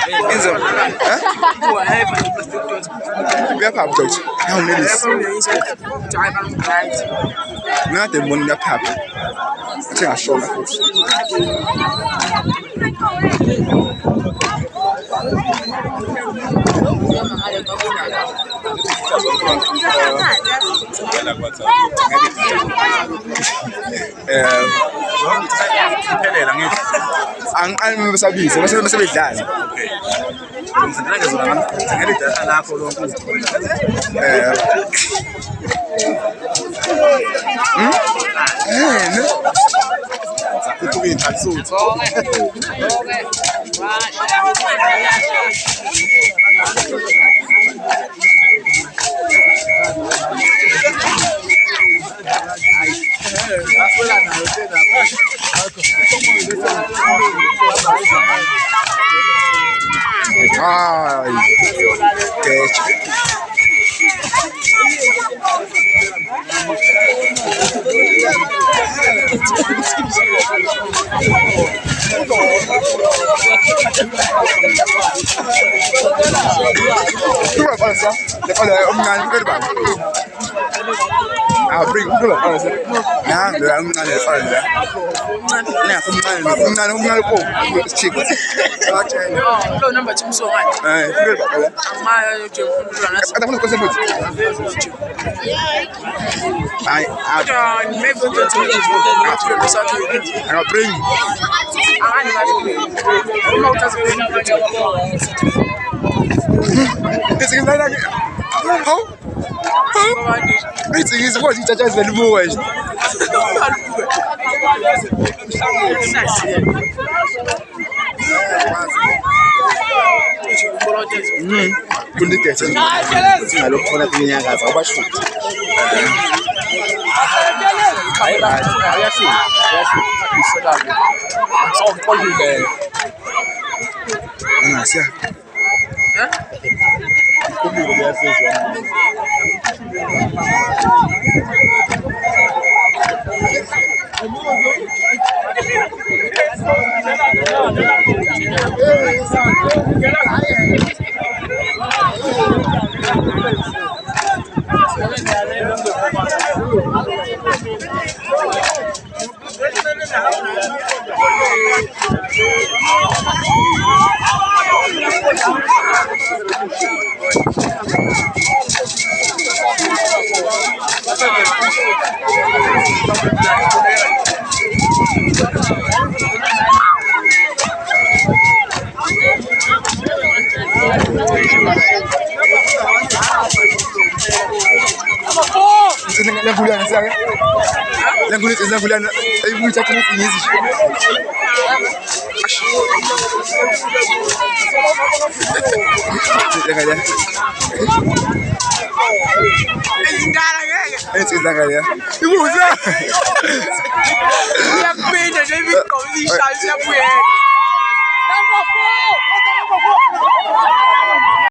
Inzo. Huh? We have pub coach. How many is? Nothing one that pub. I think I saw that. I'm Sabi, so I'm Sabi dad. I'll bring you up. I'm it is what you just the voice.